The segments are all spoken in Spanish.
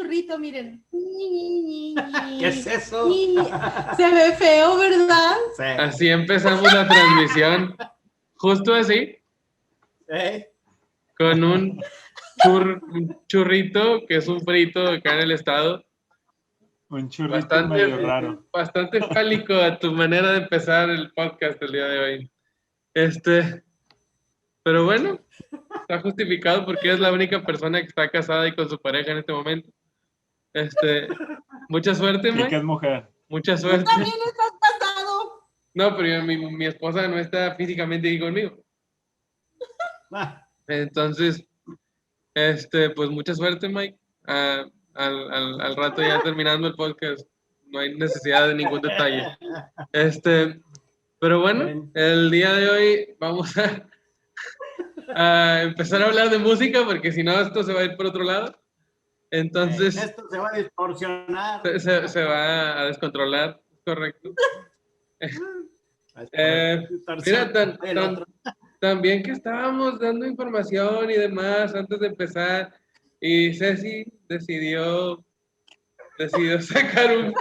churrito, miren. ¿Qué es eso? Se ve feo, ¿verdad? Sí. Así empezamos la transmisión. Justo así. Con un churrito, que es un frito acá en el estado. Un churrito medio raro. Bastante fálico a tu manera de empezar el podcast el día de hoy. Pero bueno, está justificado porque es la única persona que está casada y con su pareja en este momento. Mucha suerte, Y que Mike. es mujer. Mucha Tú suerte. también estás casado. No, pero mi esposa no está físicamente aquí conmigo. Entonces, pues mucha suerte, Mike. Al rato ya terminando el podcast, no hay necesidad de ningún detalle. Pero bueno, el día de hoy vamos a empezar a hablar de música, porque si no esto se va a ir por otro lado. Entonces, Esto se va a distorsionar. se va a descontrolar, correcto. Mira, también que estábamos dando información y demás antes de empezar, y Ceci decidió sacar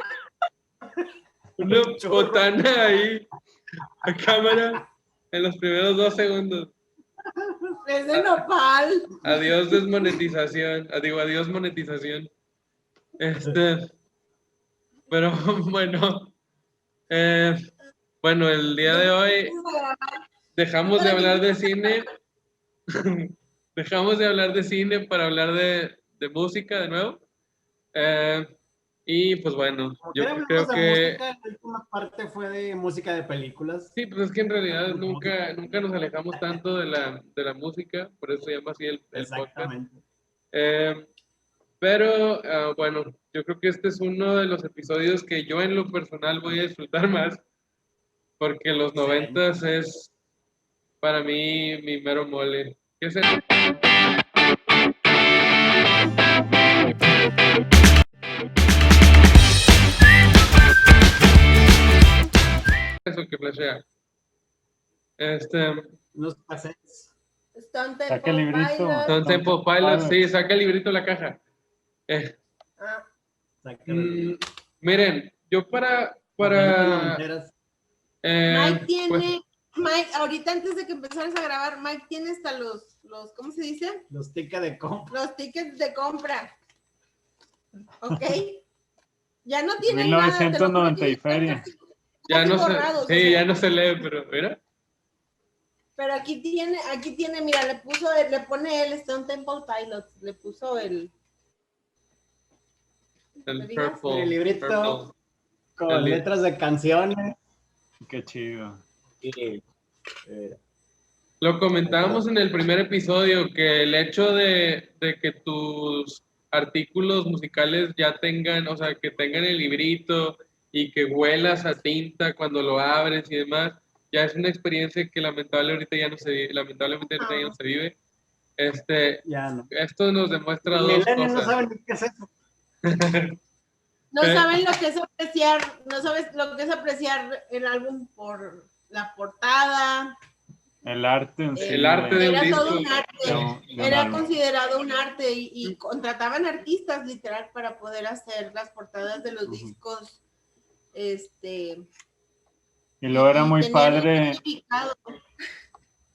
una botana ahí a cámara en los primeros 2 segundos. Es de nopal. Adiós desmonetización. Adiós monetización. Pero bueno. Bueno, el día de hoy dejamos de hablar de cine. Dejamos de hablar de cine para hablar de música de nuevo. Y pues bueno, yo creo que... Música, la última parte fue de música de películas. Sí, pues es que en realidad nunca nos alejamos tanto de la música, por eso se llama así el podcast. Pero bueno, yo creo que este es uno de los episodios que yo en lo personal voy a disfrutar más, porque los 90s es para mí mi mero mole. ¿Qué es eso? Eso que flashea. Los cassettes. Saca el librito. Stone Temple Pilots, sí, saca el librito de la caja. Miren, yo para Mike tiene, pues, Mike, ahorita antes de que empezaras a grabar, Mike tiene hasta los ¿cómo se dice? Los tickets de compra. Los tickets de compra. ¿Ok? Ya no tiene 1990 y feria. Ya no se, ya no se lee, pero mira. Pero aquí tiene, mira, le pone el Stone Temple Pilots, le puso el purple, el librito purple. con letras de canciones. Qué chido. Lo comentábamos en el primer episodio, que el hecho de que tus artículos musicales ya tengan, o sea, que tengan el librito y que huelas a tinta cuando lo abres y demás, ya es una experiencia que lamentablemente ya no se vive. Ya no. Esto nos demuestra dos cosas. No saben ni qué es eso. No saben lo que es apreciar, no sabes lo que es apreciar el álbum por la portada. El arte en sí. El arte de un Era disco. todo un arte. Era considerado un arte y contrataban artistas literal para poder hacer las portadas de los discos. Y luego era muy padre.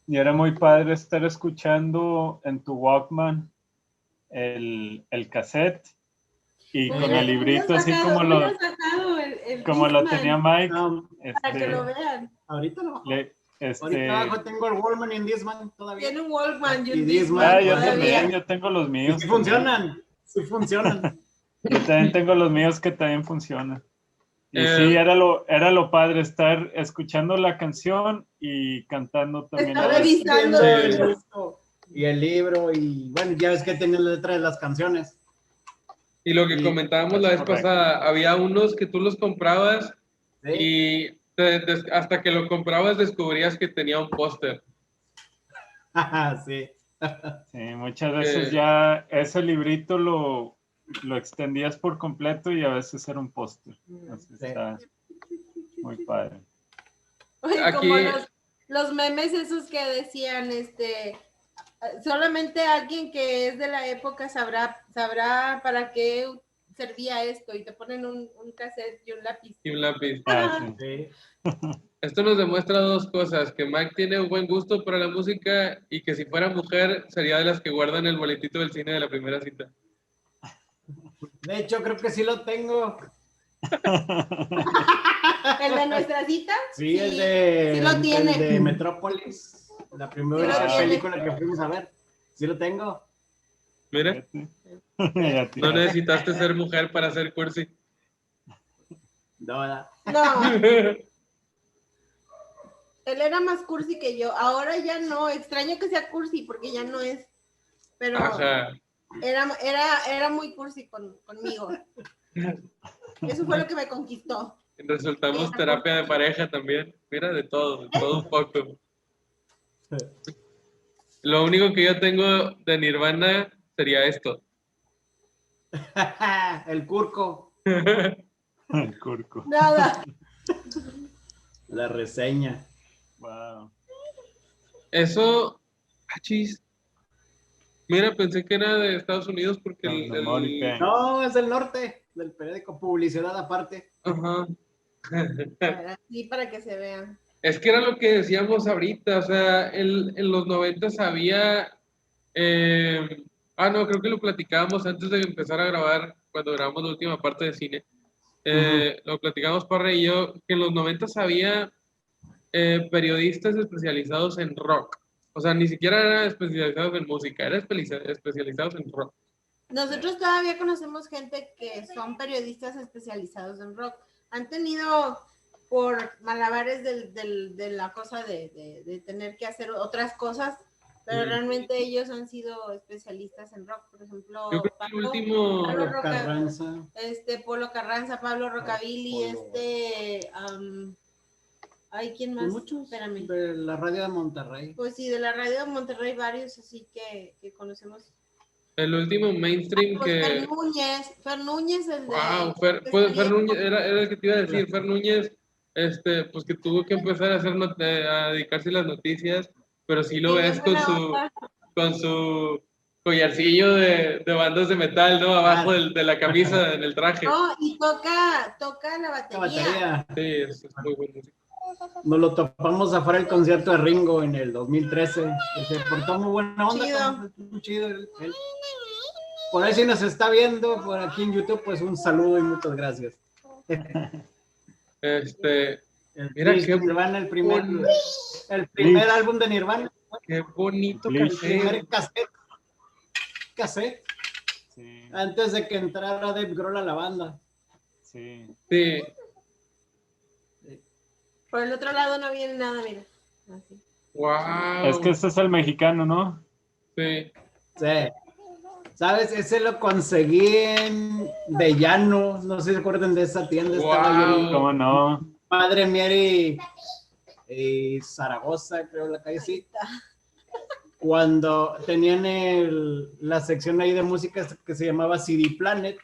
Y era muy padre estar escuchando en tu Walkman el cassette y con el librito así como lo tenía Mike. Para que lo vean. Ahorita no. Ahorita abajo tengo el Walkman y en Discman todavía. Tiene un Walkman y un Discman. Yo también, yo tengo los míos. Sí funcionan. Sí funcionan. Yo también tengo los míos que también funcionan. Y sí, era lo padre estar escuchando la canción y cantando también. Está revisando y el libro y bueno, ya ves que tiene la letra de las canciones. Y lo que comentábamos la vez pasada, había unos que tú los comprabas y hasta que lo comprabas descubrías que tenía un póster. Sí. Sí, muchas veces ya ese librito lo extendías por completo y a veces era un póster. Así está muy padre. Oye, como los memes esos que decían, solamente alguien que es de la época sabrá para qué servía esto, y te ponen un cassette y un lápiz. Y un lápiz. Sí. Esto nos demuestra dos cosas, que Mac tiene un buen gusto para la música y que si fuera mujer sería de las que guardan el boletito del cine de la primera cita. De hecho, creo que sí lo tengo. ¿El de nuestra cita? Sí, sí lo tiene. el de Metrópolis, la primera película que fuimos a ver. Sí lo tengo. Mira, Ya no necesitaste ser mujer para ser cursi. No. No. Él era más cursi que yo. Ahora ya no. Extraño que sea cursi porque ya no es. Pero Ajá. era muy cursi conmigo. Eso fue lo que me conquistó. Resultamos terapia de pareja también. Mira, de todo un poco. Lo único que yo tengo de Nirvana sería esto. El Curco. El curco. Nada. La reseña. Wow. Eso, chis. Mira, pensé que era de Estados Unidos porque No, es del norte, del periódico, publicidad aparte. Ajá. Sí, para que se vean. Es que era lo que decíamos ahorita, o sea, en los 90 había... no, creo que lo platicábamos antes de empezar a grabar, cuando grabamos la última parte de cine. Lo platicamos Parra y yo, que en los 90 había periodistas especializados en rock. O sea, ni siquiera eran especializados en música, eran especializados en rock. Nosotros todavía conocemos gente que son periodistas especializados en rock. Han tenido por malabares de la cosa de tener que hacer otras cosas, pero realmente ellos han sido especialistas en rock. Por ejemplo, yo creo que el último... Polo Carranza, Pablo Rockabilly, ¿quién más? Muchos. Espérame. De la radio de Monterrey. Pues sí, de la radio de Monterrey varios, así que conocemos. El último mainstream Pues que... Fer Núñez, el de... Wow, Fer Núñez, era el que te iba a decir, Fer Núñez, pues que tuvo que empezar a dedicarse a las noticias, pero sí lo ves con su collarcillo de bandas de metal, ¿no? Abajo de la camisa, en el traje. No, y toca la batería. Sí, es muy bueno. Nos lo topamos afuera del concierto de Ringo en el 2013. Que se portó muy buena onda. Chido. Muy chido él. Por ahí si nos está viendo, por aquí en YouTube, pues un saludo y muchas gracias. Mira qué Nirvana, el primer álbum de Nirvana. Qué bonito el primer cassette. Sí. Antes de que entrara Dave Grohl a la banda. Sí. Sí. Por el otro lado no viene nada, mira. Así. Wow. Es que este es el mexicano, ¿no? Sí. Sí. ¿Sabes? Ese lo conseguí en De Llano. No sé si se acuerdan de esa tienda. Wow. Estaba yo. ¿Cómo no? Madre Mier y Zaragoza, creo, la calle sí. Cuando tenían la sección ahí de música que se llamaba CD Planet.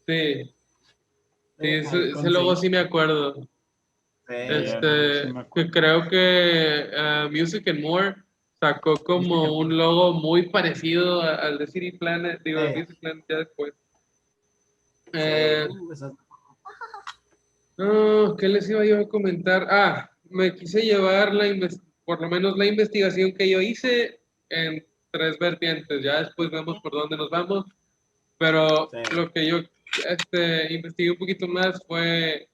Sí. Sí, ese logo sí me acuerdo. Sí, Que creo que Music and More sacó como un logo muy parecido al de CD Planet, digo, de Music Planet ya después. ¿Qué les iba yo a comentar? Me quise llevar por lo menos la investigación que yo hice en 3 vertientes, ya después vemos por dónde nos vamos, pero lo que yo investigué un poquito más fue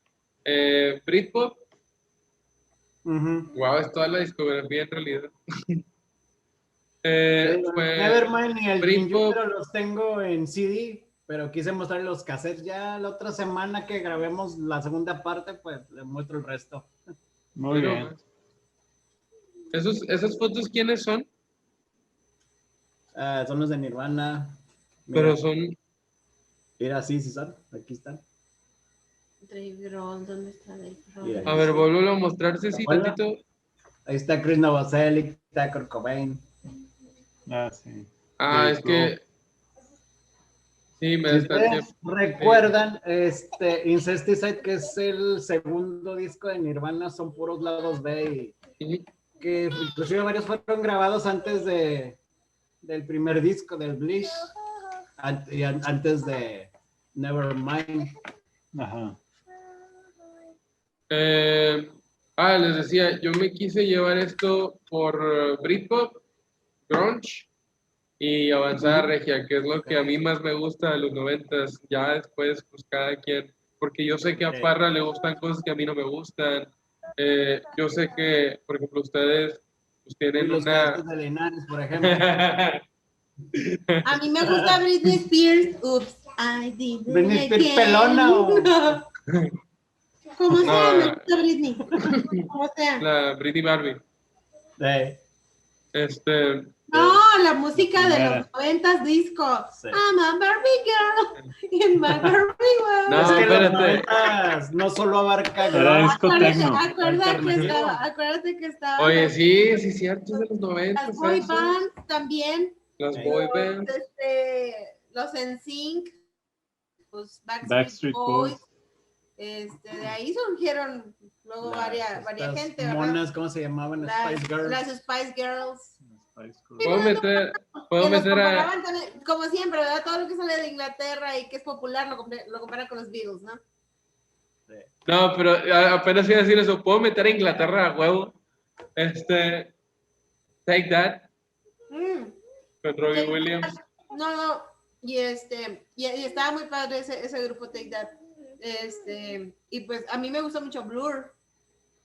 Britpop. Wow, es toda la discografía en realidad. Nevermind y el Britpop, pero los tengo en CD, pero quise mostrar los cassettes. Ya la otra semana que grabemos la segunda parte, pues les muestro el resto. Muy bien. ¿Esas fotos quiénes son? Son los de Nirvana. Mira, pero son... Mira, sí son. Aquí están. Dave Grohl, ¿dónde está Dave Grohl? A ver, vuelvo a mostrarse, sí, tantito. Ahí está Chris Novoselic, está Kurt Cobain. Sí. Es que... Sí, si ustedes recuerdan, Incesticide, que es el segundo disco de Nirvana, son puros lados B, que inclusive varios fueron grabados antes de del primer disco del Bleach, antes de Nevermind. Ajá. Les decía, yo me quise llevar esto por Britpop, grunge y avanzada regia, que es lo que a mí más me gusta de los 90s. Ya después, pues cada quien, porque yo sé que a Parra le gustan cosas que a mí no me gustan. Yo sé que, por ejemplo, ustedes pues, tienen los una... de Linares, por ejemplo. A mí me gusta Britney Spears. Oops, I did it ¿Britney Spears again. pelona o...? Como sea, No, me gusta Britney. Como sea. La Britney Barbie. No, la música de los 90s disco. Sí. I'm a Barbie girl in my Barbie world. No, Es que espérate. los 90s no solo abarca Era disco tecno. Acuérdate que estaba Oye, sí, cierto, es de los 90. las boy bands también. Las boy bands. Los NSYNC, pues Backstreet Boys. De ahí surgieron luego varias gente, ¿verdad? monas, ¿cómo se llamaban? Spice Girls. Las Spice Girls. Puedo meter a... También, como siempre, ¿verdad? Todo lo que sale de Inglaterra y que es popular lo comparan con los Beatles, ¿no? No, pero apenas iba a decir eso. Puedo meter a Inglaterra a huevo. Take That. Con Robbie Williams. No. Y estaba muy padre ese grupo Take That. Y pues a mí me gustó mucho Blur.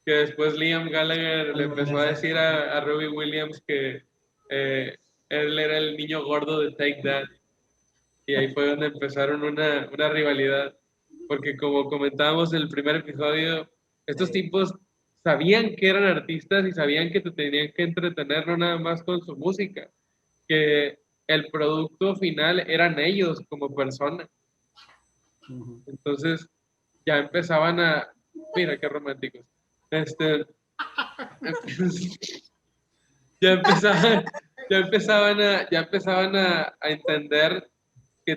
Que después Liam Gallagher le empezó a decir a Robbie Williams que él era el niño gordo de Take That. Y ahí fue donde empezaron una rivalidad. Porque como comentábamos en el primer episodio, estos tipos sabían que eran artistas y sabían que te tenían que entretener no nada más con su música, que el producto final eran ellos como personas. Entonces ya empezaban a... Mira qué románticos. Ya empezaban a entender que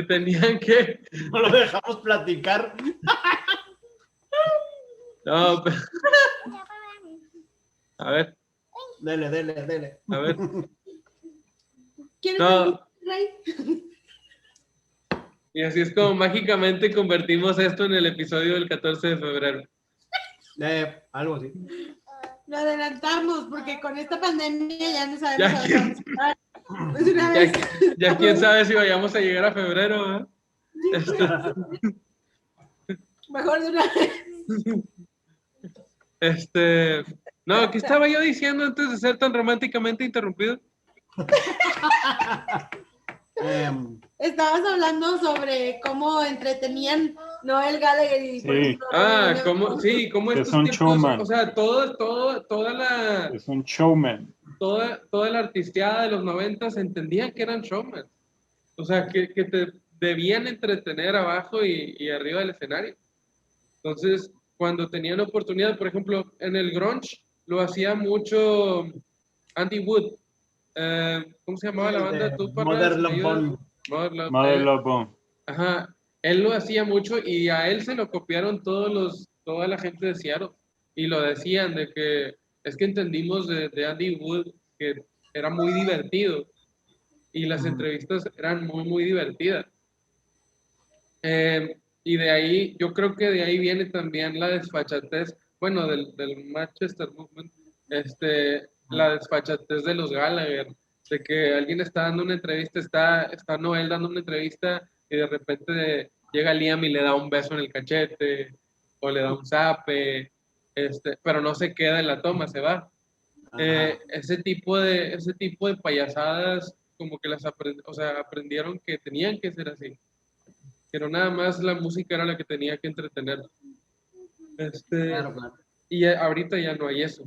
tenían que... No lo dejamos platicar. No, pero... A ver. Dele. A ver. ¿Quieres No. Rey? Y así es como mágicamente convertimos esto en el episodio del 14 de febrero. Algo así. Lo adelantamos porque con esta pandemia ya no sabemos Ya quién sabe si vayamos a llegar a febrero, ¿eh? Mejor de una vez. No, ¿qué estaba yo diciendo antes de ser tan románticamente interrumpido? Estabas hablando sobre cómo entretenían Noel Gallagher y sí. Cómo estos un tipos, showman. o sea, toda la... Es un showman. Toda la artisteada de los 90 entendían que eran showman. O sea, que te debían entretener abajo y arriba del escenario. Entonces, cuando tenían oportunidad, por ejemplo, en el grunge lo hacía mucho Andy Wood. ¿Cómo se llamaba la banda? Mother Love Bone. Mother Love Bone. Ajá. Él lo hacía mucho y a él se lo copiaron toda la gente de Seattle. Y lo decían de que es que entendimos de Andy Wood que era muy divertido. Y las entrevistas eran muy, muy divertidas. Y de ahí, yo creo que de ahí viene también la desfachatez, bueno, del Manchester Movement, la desfachatez de los Gallagher, de que alguien está dando una entrevista, está Noel dando una entrevista y de repente llega Liam y le da un beso en el cachete o le da un zape, pero no se queda en la toma, se va. Ese tipo de payasadas como que aprendieron que tenían que ser así. Que no nada más la música era la que tenía que entretener. Claro. Y ahorita ya no hay eso,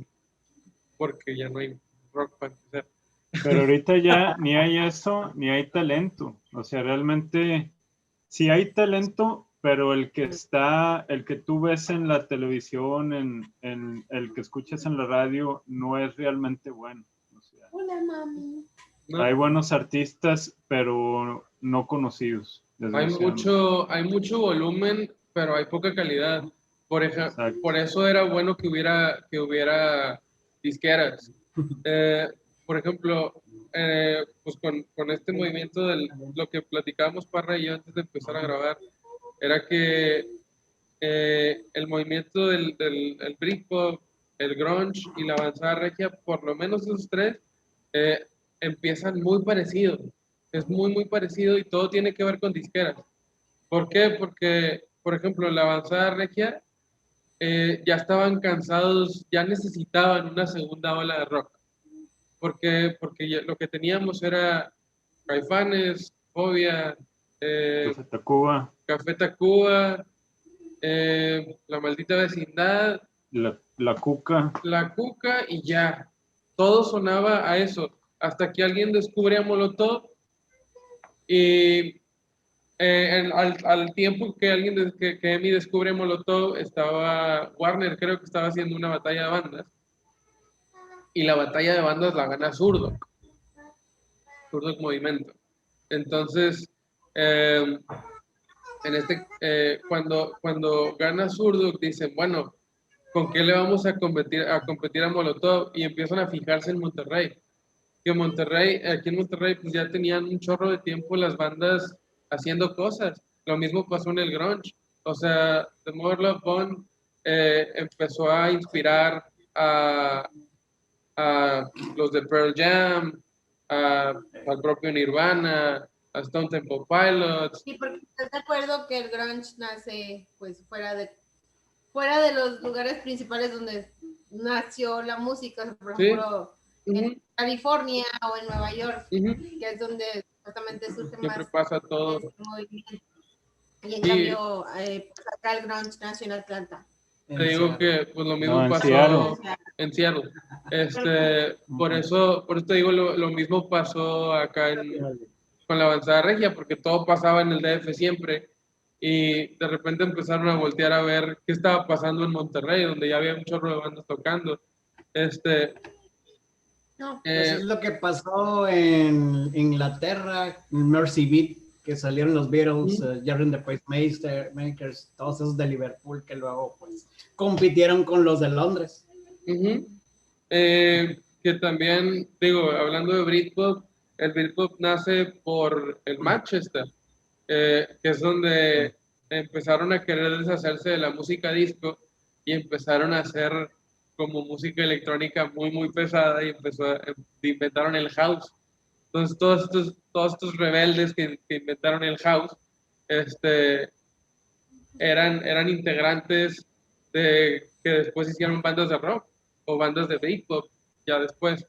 porque ya no hay rock para hacer. Pero ahorita ya ni hay eso, ni hay talento. O sea, realmente sí hay talento, pero el que tú ves en la televisión, en el que escuchas en la radio, no es realmente bueno. O sea, hola, mami. No. Hay buenos artistas, pero no conocidos. Hay mucho volumen, pero hay poca calidad. Por eso era bueno que hubiera disqueras. por ejemplo, pues con este movimiento lo que platicábamos Parra y yo antes de empezar a grabar, era que el movimiento del el Britpop, el grunge y la avanzada regia, por lo menos esos tres, empiezan muy parecidos. Es muy, muy parecido y todo tiene que ver con disqueras. ¿Por qué? Porque, por ejemplo, la avanzada regia ya estaban cansados, ya necesitaban una segunda ola de rock. Porque lo que teníamos era Caifanes, Fobia, Café Tacuba, Café Tacuba, La Maldita Vecindad, la Cuca. La Cuca y ya. Todo sonaba a eso. Hasta que alguien descubre a Molotov y al tiempo que que Emi descubre a Molotov, estaba Warner, creo que estaba haciendo una batalla de bandas. Y la batalla de bandas la gana Zurdok Movimiento. Entonces, cuando gana Zurdok, dicen, bueno, ¿con qué le vamos a competir a Molotov? Y empiezan a fijarse en Monterrey. Que aquí en Monterrey, pues ya tenían un chorro de tiempo las bandas haciendo cosas. Lo mismo pasó en el grunge. O sea, The Mother Love Bone empezó a inspirar a los de Pearl Jam, al propio Nirvana, a Stone Temple Pilots. Sí, porque estás de acuerdo que el grunge nace pues fuera de los lugares principales donde nació la música, por ejemplo, en California o en Nueva York, que es donde justamente surge Siempre más pasa todo. este movimiento. Y en cambio, pues acá el grunge nació en Atlanta. Te digo que pues lo mismo pasó en Seattle. Por eso te digo, lo mismo pasó acá con la avanzada regia, porque todo pasaba en el DF siempre. Y de repente empezaron a voltear a ver qué estaba pasando en Monterrey, donde ya había un chorro de bandas tocando. No, pues es lo que pasó en Inglaterra, en Mercy Beat, que salieron los Beatles, Jerry and the Pacemakers, todos esos de Liverpool que luego pues compitieron con los de Londres. Que también, digo, hablando de Britpop, el Britpop nace por el Manchester, que es donde empezaron a querer deshacerse de la música disco y empezaron a hacer como música electrónica muy, muy pesada y inventaron el house. Entonces, todos estos rebeldes que inventaron el house, eran integrantes que después hicieron bandas de rock o bandas de Britpop, ya después.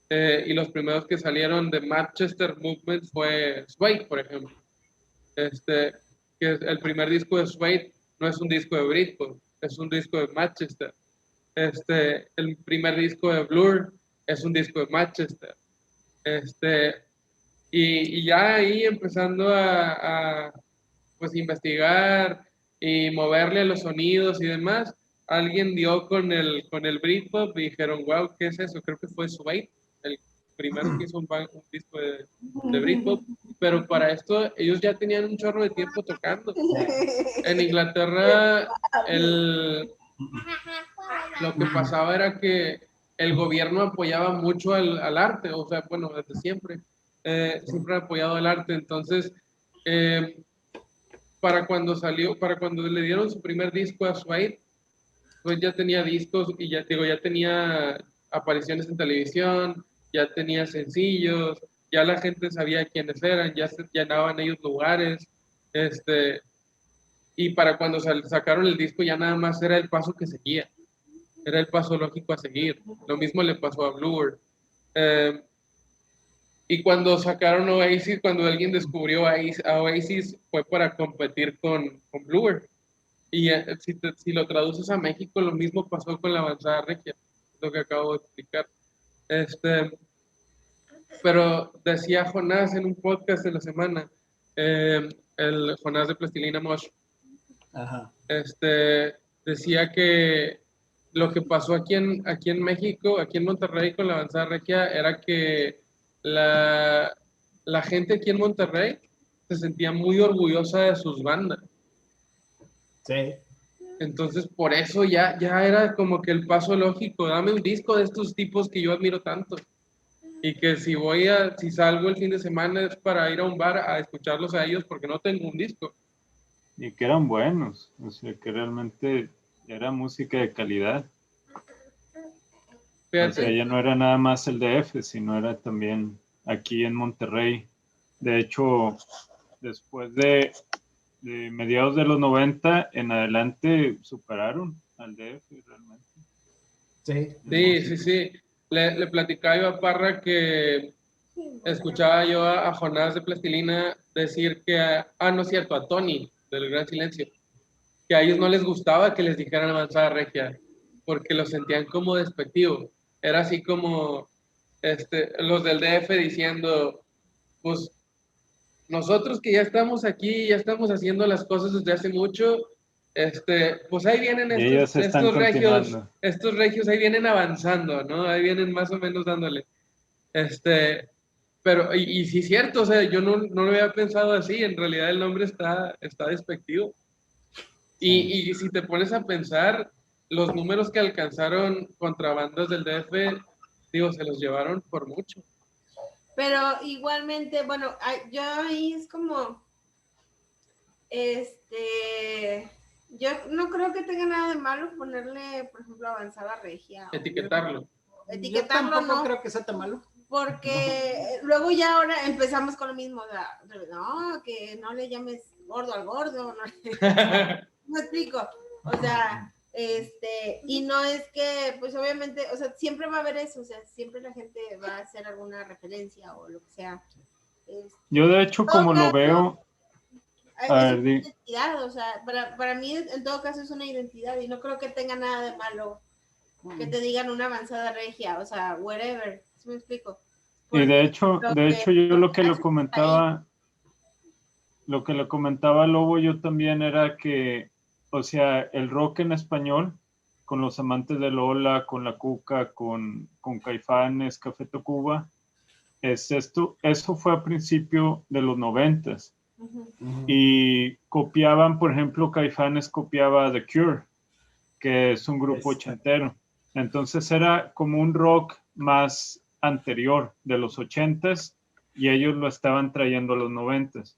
Y los primeros que salieron de Manchester Movement fue Suede, por ejemplo. Que el primer disco de Suede no es un disco de Britpop, es un disco de Manchester. El primer disco de Blur es un disco de Manchester. Y ya ahí empezando a pues investigar y moverle a los sonidos y demás, alguien dio con el Britpop y dijeron, wow, ¿qué es eso? Creo que fue Suede, el primero que hizo un disco de Britpop, pero para esto ellos ya tenían un chorro de tiempo tocando. En Inglaterra, lo que pasaba era que el gobierno apoyaba mucho al arte, o sea, bueno, desde siempre, siempre ha apoyado al arte, entonces, para cuando le dieron su primer disco a Suede, pues ya tenía discos y ya tenía apariciones en televisión, ya tenía sencillos, ya la gente sabía quiénes eran, ya se llenaban ellos lugares, y para cuando sacaron el disco ya nada más era el paso que seguía, era el paso lógico a seguir. Lo mismo le pasó a Blur. Y cuando sacaron Oasis, cuando alguien descubrió a Oasis, fue para competir con Blur. Y si lo traduces a México, lo mismo pasó con la avanzada regia, lo que acabo de explicar. Pero decía Jonás en un podcast de la semana, el Jonás de Plastilina Mosh, decía que lo que pasó aquí en México, aquí en Monterrey con la avanzada regia, era que la gente aquí en Monterrey se sentía muy orgullosa de sus bandas. Sí. Entonces, por eso ya era como que el paso lógico, dame un disco de estos tipos que yo admiro tanto. y que si salgo el fin de semana es para ir a un bar a escucharlos a ellos porque no tengo un disco. Y que eran buenos, o sea, que realmente era música de calidad. Fíjate. O sea, ya no era nada más el DF, sino era también aquí en Monterrey. De hecho, después de mediados de los 90 en adelante superaron al DF realmente. Sí. Le platicaba yo a Parra que escuchaba yo a Jonás de Plastilina decir que, no es cierto, a Tony del Gran Silencio, que a ellos no les gustaba que les dijeran avanzada regia, porque lo sentían como despectivo. Era así como los del DF diciendo, pues nosotros que ya estamos aquí, ya estamos haciendo las cosas desde hace mucho, pues ahí vienen Y ellos están continuando. estos regios ahí vienen avanzando, ¿no? Ahí vienen más o menos dándole. Pero, y sí es cierto, o sea, yo no lo había pensado así, en realidad el nombre está despectivo. Y si te pones a pensar, los números que alcanzaron contra bandas del DF, digo, se los llevaron por mucho. Pero igualmente, bueno, yo ahí es como, yo no creo que tenga nada de malo ponerle, por ejemplo, avanzada regia. Etiquetarlo. Etiquetarlo, yo tampoco no creo que sea tan malo. Porque luego ya ahora empezamos con lo mismo, o sea, no, que no le llames gordo al gordo, no me explico, o sea, y no es que, pues obviamente, o sea, siempre va a haber eso, o sea, siempre la gente va a hacer alguna referencia o lo que sea. Yo de hecho, como lo veo, es una identidad, o sea, para mí en todo caso es una identidad y no creo que tenga nada de malo que te digan una avanzada regia, o sea, whatever, ¿sí me explico? Y de hecho yo lo que le comentaba a Lobo yo también era que, o sea, el rock en español, con los amantes de Lola, con La Cuca, con Caifanes, Café Tacuba, eso fue a principio de los 90s. Y copiaban, por ejemplo, Caifanes copiaba The Cure, que es un grupo ochentero. Entonces era como un rock más anterior de los 80s y ellos lo estaban trayendo a los 90s.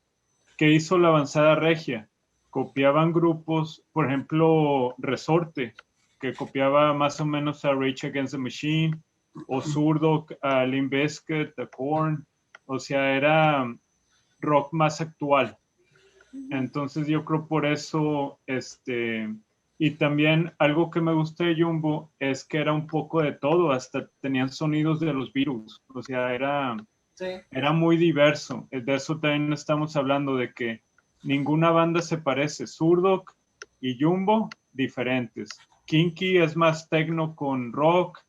¿Qué hizo la avanzada regia? Copiaban grupos, por ejemplo, Resorte, que copiaba más o menos a Rage Against the Machine, o Zurdo, a Limp Bizkit, a Korn. O sea, era rock más actual. Entonces yo creo por eso, y también algo que me gusta de Jumbo es que era un poco de todo, hasta tenían sonidos de los Beatles, o sea, era muy diverso. De eso también estamos hablando, de que ninguna banda se parece. Zurdok y Jumbo, diferentes. Kinky es más techno con rock,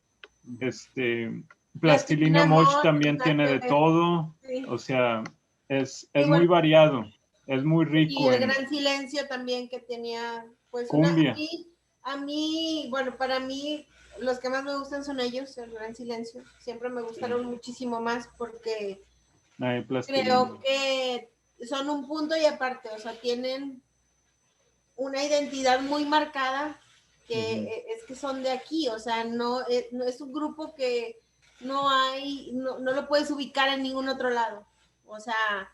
Plastilina Mosh también tiene de todo, o sea, es muy variado. Es muy rico. Y el Gran Silencio también, que tenía, pues, cumbia. A mí, bueno, para mí, los que más me gustan son ellos, el Gran Silencio. Siempre me gustaron muchísimo más porque creo que son un punto y aparte, o sea, tienen una identidad muy marcada, que es que son de aquí, o sea, no es un grupo que no lo puedes ubicar en ningún otro lado. O sea,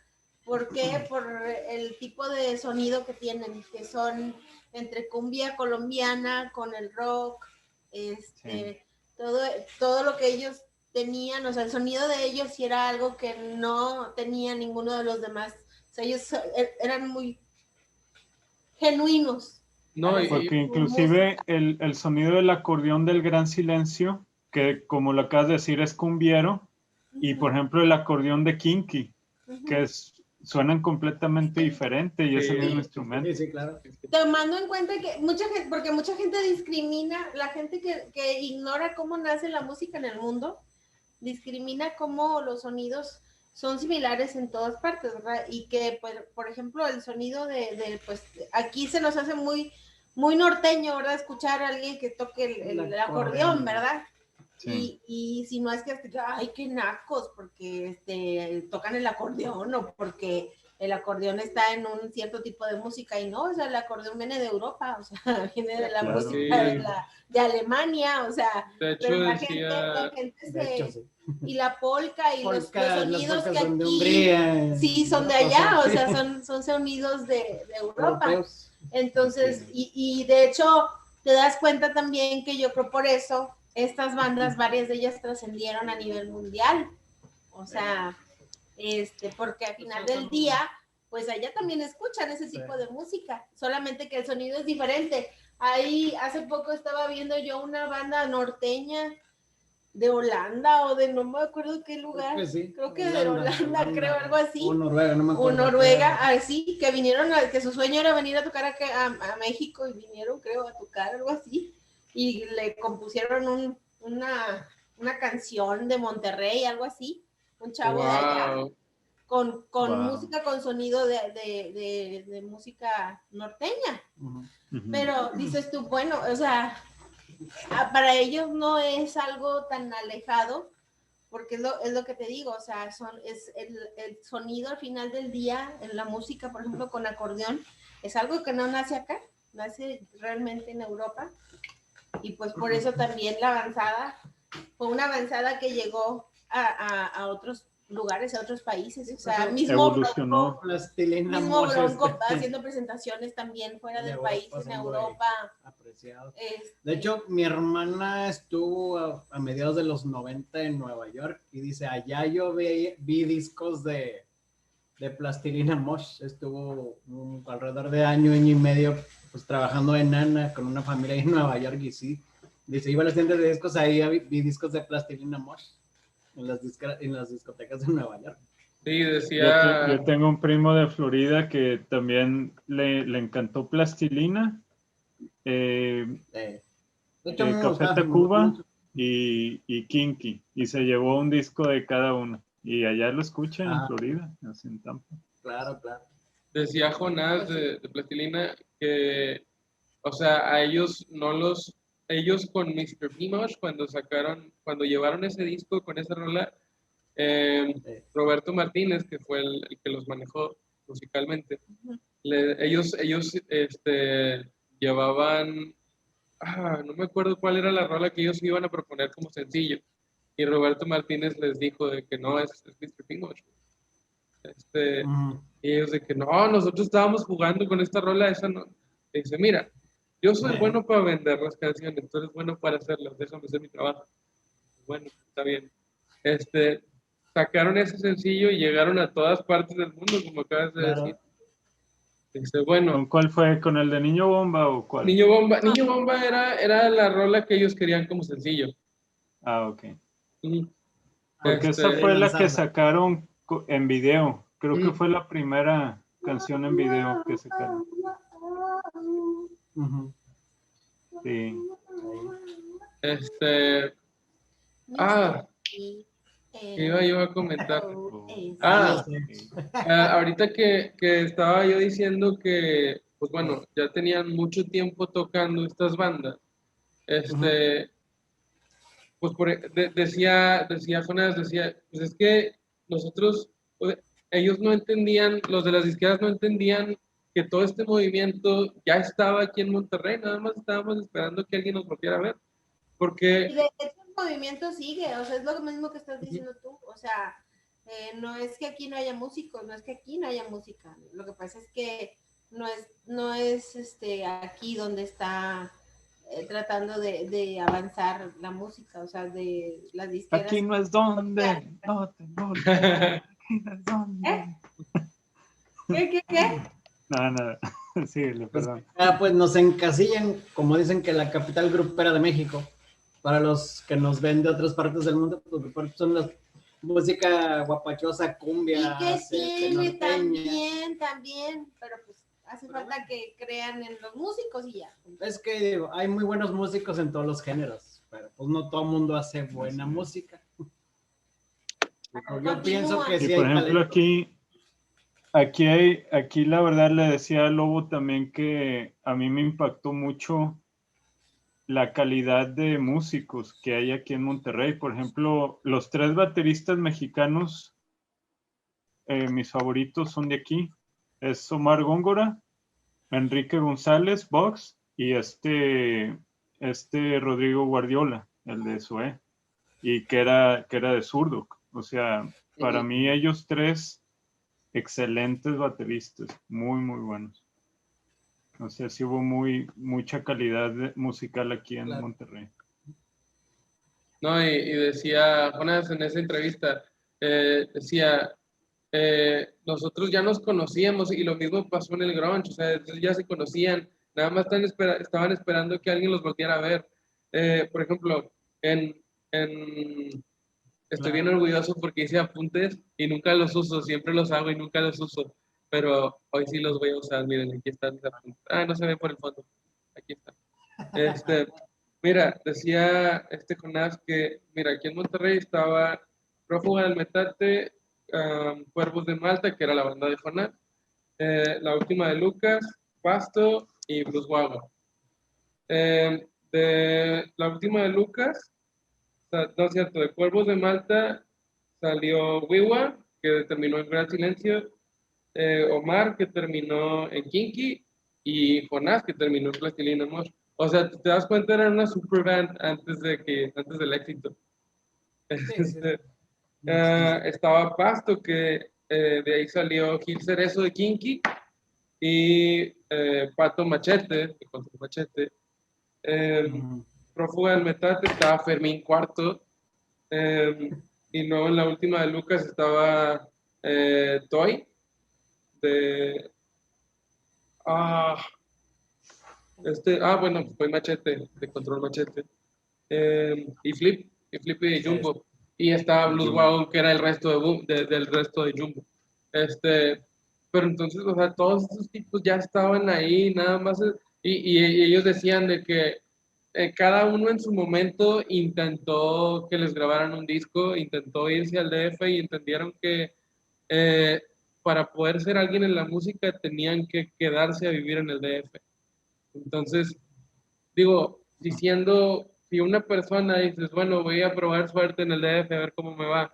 ¿por qué? Por el tipo de sonido que tienen, que son entre cumbia colombiana con el rock, todo lo que ellos tenían, o sea, el sonido de ellos sí era algo que no tenía ninguno de los demás. O sea, ellos eran muy genuinos. No, porque inclusive el sonido del acordeón del Gran Silencio, que como lo acabas de decir es cumbiero, y por ejemplo el acordeón de Kinky, que suenan completamente diferente y es el mismo instrumento. Sí, claro. Tomando en cuenta que porque mucha gente discrimina, la gente que ignora cómo nace la música en el mundo, discrimina cómo los sonidos son similares en todas partes, ¿verdad? Y que, pues, por ejemplo, el sonido pues, aquí se nos hace muy, muy norteño, ¿verdad? Escuchar a alguien que toque el acordeón, ¿verdad? Sí. Y si no es que, ay, qué nacos, porque tocan el acordeón o porque el acordeón está en un cierto tipo de música y no, o sea, el acordeón viene de Europa, o sea, viene de la música de Alemania, o sea, de hecho, pero la decía, gente De hecho, sí. y la polka y los sonidos que son de aquí Hungría, sí son de allá, o sea, son sonidos de Europa. Europeos. Entonces, y de hecho, te das cuenta también que yo creo por eso estas bandas, varias de ellas trascendieron a nivel mundial. O sea, porque al final del día, pues allá también escuchan ese tipo de música, solamente que el sonido es diferente. Ahí hace poco estaba viendo yo una banda norteña de Holanda o de no me acuerdo qué lugar, creo que de Holanda, creo, algo así. O Noruega, no me acuerdo. O Noruega, así, que vinieron, que su sueño era venir a tocar a México y vinieron, creo, a tocar algo así. Y le compusieron una canción de Monterrey, algo así, un chavo de allá, con música, con sonido de música norteña. Pero dices tú, bueno, o sea, para ellos no es algo tan alejado, porque es lo que te digo, o sea, es el sonido al final del día, en la música, por ejemplo, con acordeón, es algo que no nace acá, nace realmente en Europa, y pues por eso también la avanzada, fue una avanzada que llegó a otros lugares, a otros países, o sea, mismo Bronco, haciendo presentaciones también fuera del país, en Europa. Apreciado. De hecho, mi hermana estuvo a mediados de los 90 en Nueva York y dice, allá yo vi discos de Plastilina Mosh. Estuvo alrededor de año y medio pues trabajando en Nana con una familia en Nueva York y sí, dice, iba a las tiendas de discos, ahí vi discos de Plastilina Mosh en las discotecas de Nueva York. Sí, decía... Yo tengo un primo de Florida que también le encantó Plastilina, Café Tacuba y Kinky, y se llevó un disco de cada uno. Y allá lo escuchan en Florida, así en Tampa. Claro, claro. Decía Jonás de Plastilina que, o sea, a ellos ellos con Mr. P-Mosh, cuando llevaron ese disco con esa rola, Roberto Martínez, que fue el que los manejó musicalmente, ellos llevaban, no me acuerdo cuál era la rola que ellos iban a proponer como sencillo, y Roberto Martínez les dijo de que no, es Mr. P-Mosh. Y ellos de que no, nosotros estábamos jugando con esta rola, esa no. Y dice, mira, yo soy bueno para vender las canciones, tú eres bueno para hacerlas, déjame hacer mi trabajo. Bueno, está bien. Sacaron ese sencillo y llegaron a todas partes del mundo, como acabas de decir. Dice, bueno. ¿Con cuál fue? ¿Con el de Niño Bomba o cuál? Niño Bomba era la rola que ellos querían como sencillo. Ah, ok. Porque esa fue la que sacaron en video. Creo que fue la primera canción en video que sacaron. Sí. Iba yo a comentar. Ahorita que estaba yo diciendo que, pues bueno, ya tenían mucho tiempo tocando estas bandas. Pues decía Jonás, pues es que nosotros, pues, ellos no entendían, los de las izquierdas no entendían que todo este movimiento ya estaba aquí en Monterrey, nada más estábamos esperando que alguien nos volviera a ver. Porque... Y de hecho el movimiento sigue, o sea, es lo mismo que estás diciendo tú, o sea, no es que aquí no haya músicos, no es que aquí no haya música, lo que pasa es que no es aquí donde está tratando de avanzar la música, o sea, de las disqueras. Aquí no es donde, no tengo aquí no es donde. ¿Qué? Nada. Sí, perdón. Pues nos encasillan, como dicen que la capital grupera de México, para los que nos ven de otras partes del mundo, pues son las música guapachosa, cumbia, y que tiene también, pero pues hace falta que crean en los músicos y ya. Es que hay muy buenos músicos en todos los géneros, pero pues no todo el mundo hace buena música. Yo pienso que sí. Por ejemplo, aquí la verdad le decía a Lobo también que a mí me impactó mucho la calidad de músicos que hay aquí en Monterrey. Por ejemplo, los 3 bateristas mexicanos mis favoritos son de aquí. Es Omar Góngora, Enrique González, Vox, y este Rodrigo Guardiola, el de SOE, y que era de Zurdok. O sea, para mí ellos tres, excelentes bateristas, muy, muy buenos. O sea, sí hubo mucha calidad musical aquí en Monterrey. No, y decía Jonas en esa entrevista, decía, nosotros ya nos conocíamos y lo mismo pasó en el grunge, o sea, ellos ya se conocían, nada más estaban esperando que alguien los volviera a ver. Por ejemplo, estoy bien orgulloso porque hice apuntes y nunca los uso, siempre los hago y nunca los uso, pero hoy sí los voy a usar, miren, aquí están mis apuntes. Ah, no se ven por el fondo, aquí están. Mira, decía Jonás que, mira, aquí en Monterrey estaba Prófuga del Metate, Cuervos de Malta, que era la banda de Jonás, La Última de Lucas, Pasto y Blues Wagon. De La Última de Lucas, no es cierto, de Cuervos de Malta salió Wiwa, que terminó en Gran Silencio, Omar, que terminó en Kinky, y Jonás, que terminó en Plastilina Amor. O sea, te das cuenta, era una super band antes del éxito. Estaba Pasto, que de ahí salió Gil Cerezo de Kinky, y Pato Machete, de Contra Machete. Prófuga del Metate estaba Fermín Cuarto, y luego en La Última de Lucas estaba Toy, de... bueno, fue Machete, de Control Machete. Y Flip y Jumbo. Y estaba Blues Wagon, que era el resto del resto de Jumbo. Pero entonces, o sea, todos esos tipos ya estaban ahí, nada más. Y ellos decían de que cada uno en su momento intentó que les grabaran un disco, intentó irse al DF y entendieron que para poder ser alguien en la música tenían que quedarse a vivir en el DF. Entonces, digo, si una persona dices, bueno, voy a probar suerte en el DF a ver cómo me va,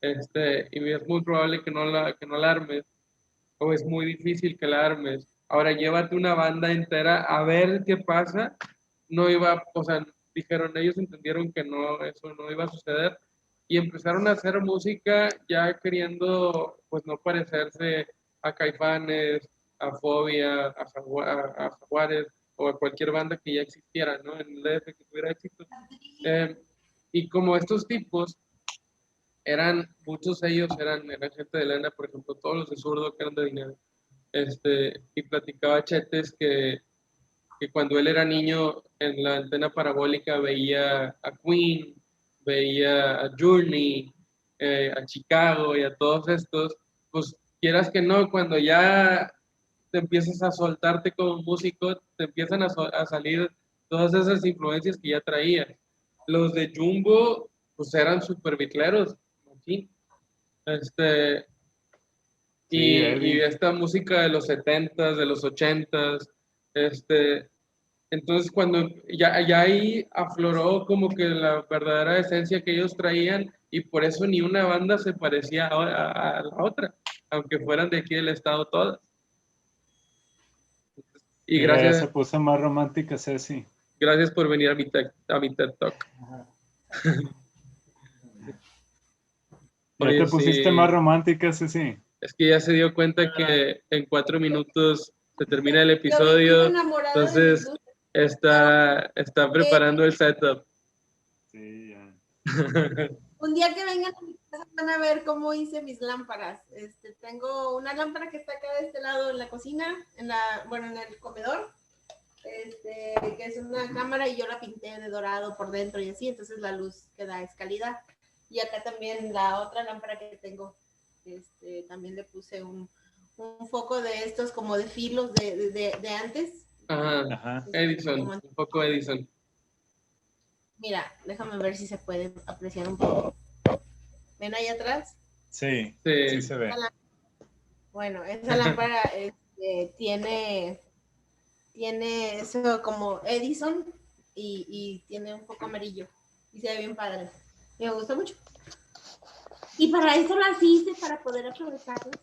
y es muy probable que no la armes, o es muy difícil que la armes. Ahora llévate una banda entera a ver qué pasa. No iba, o sea, dijeron, ellos entendieron que no, eso no iba a suceder y empezaron a hacer música ya queriendo, pues no parecerse a Caifanes, a Fobia, a Jaguares o a cualquier banda que ya existiera, ¿no? En el DF que tuviera éxito. Y como estos tipos muchos de ellos eran gente de lana, por ejemplo, todos los de Zurdo que eran de dinero. Y platicaba Chetes que cuando él era niño en la antena parabólica veía a Queen, veía a Journey, a Chicago y a todos estos, pues quieras que no, cuando ya te empiezas a soltarte como músico, te empiezan a salir todas esas influencias que ya traías. Los de Jumbo, pues eran súper bitleros, ¿sí? Y esta música de los 70s, de los 80s, entonces cuando ya ahí afloró como que la verdadera esencia que ellos traían y por eso ni una banda se parecía a la otra, aunque fueran de aquí del estado todas. Y mira, gracias. Ya se puso más romántica, Ceci. Gracias por venir a mi TED Talk. Ya te pusiste más romántica, Ceci. Es que ya se dio cuenta que en 4 minutos se termina el episodio, entonces está preparando el setup. Sí, ya. Un día que vengan a mi casa van a ver cómo hice mis lámparas. Tengo una lámpara que está acá de este lado en la cocina, en el comedor, que es una cámara y yo la pinté de dorado por dentro y así, entonces la luz que da es calidad. Y acá también la otra lámpara que tengo, también le puse un foco de estos como de filos de antes. Ajá. Edison, un poco Edison. Mira, déjame ver si se puede apreciar un poco. ¿Ven ahí atrás? Sí se ve. Bueno, esa lámpara tiene eso como Edison y tiene un poco amarillo y se ve bien padre. Me gusta mucho. Y para eso las hice, para poder aprovecharlas.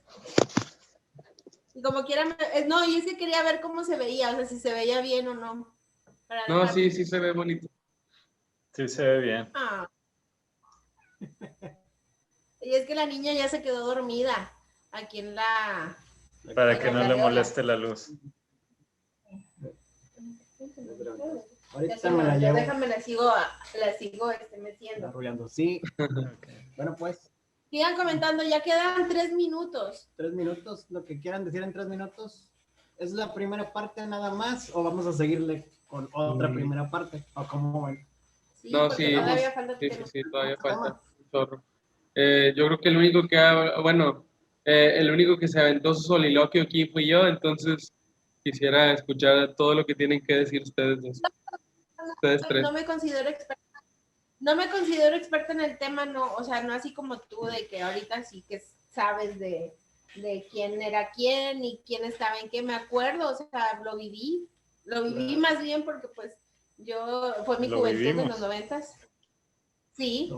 Y como quiera, no, y es que quería ver cómo se veía, o sea, si se veía bien o no. No, sí se ve bonito. Sí se ve bien. Ah. Y es que la niña ya se quedó dormida aquí en la... Para que no le moleste la luz. Ahorita me la llevo. Déjame, la sigo metiendo. Arrullando. Sí. Okay. Bueno, pues. Sigan comentando, ya quedan 3 minutos. 3 minutos, lo que quieran decir en 3 minutos. ¿Es la primera parte nada más o vamos a seguirle con otra primera parte? ¿O cómo ven? Sí, No, porque sí, todavía falta sí, todavía falta un chorro. Yo creo que el único que el único que se aventó su soliloquio aquí fui yo, entonces quisiera escuchar todo lo que tienen que decir ustedes dos. Ustedes tres. No me considero experta. No me considero experta en el tema, no, o sea, no así como tú, de que ahorita sí que sabes de quién era quién y quién estaba en qué, me acuerdo, o sea, lo viví más bien porque pues fue mi juventud en los 90s. Sí,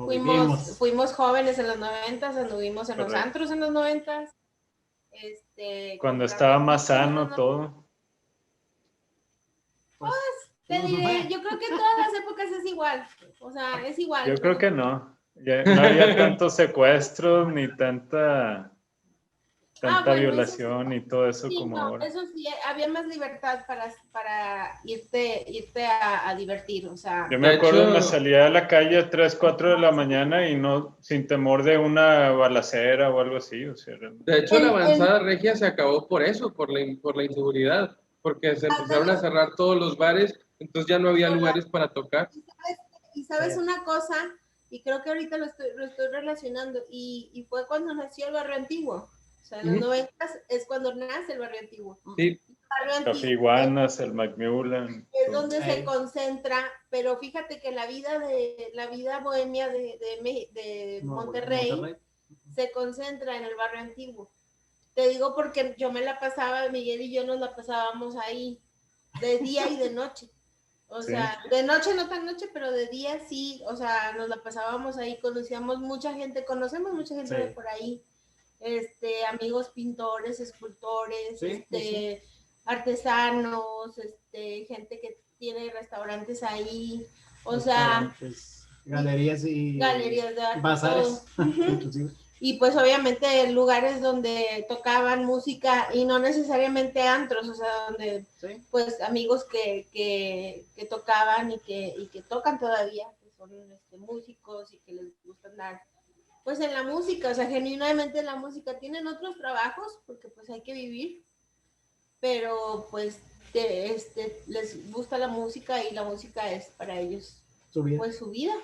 fuimos jóvenes en los 90s, anduvimos en los antros en los 90s. Cuando estaba más sano todo. Pues, te diré, yo creo que en todas las épocas es igual, o sea, es igual. Yo creo que no. No había tantos secuestros ni tanta violación y todo eso sí, como ahora. Eso sí, había más libertad para irte a divertir, o sea. Yo me acuerdo, me salía a la calle a 3, 4 de la mañana y no, sin temor de una balacera o algo así. O sea, de hecho, la avanzada regia se acabó por eso, por la inseguridad, porque se empezaron a cerrar todos los bares, entonces ya no había lugares para tocar. Y sabes una cosa, y creo que ahorita lo estoy relacionando, y fue cuando nació el barrio antiguo. O sea, en los 90 es cuando nace el barrio antiguo. Sí. Café Iguanas, el Macmillan. Es donde se concentra, pero fíjate que la vida bohemia de Monterrey se concentra en el barrio antiguo. Te digo porque yo me la pasaba, Miguel y yo nos la pasábamos ahí, de día y de noche. O sea, de noche no tan noche, pero de día sí, o sea, nos la pasábamos ahí, conocemos mucha gente de por ahí. Amigos pintores, escultores, artesanos, gente que tiene restaurantes ahí, o sea, galerías de bazares, y pues obviamente lugares donde tocaban música y no necesariamente antros, o sea, donde pues amigos que tocaban y que tocan todavía, que son músicos y que les gusta andar pues en la música, o sea, genuinamente en la música. Tienen otros trabajos porque pues hay que vivir, pero pues les gusta la música y la música es para ellos pues su vida.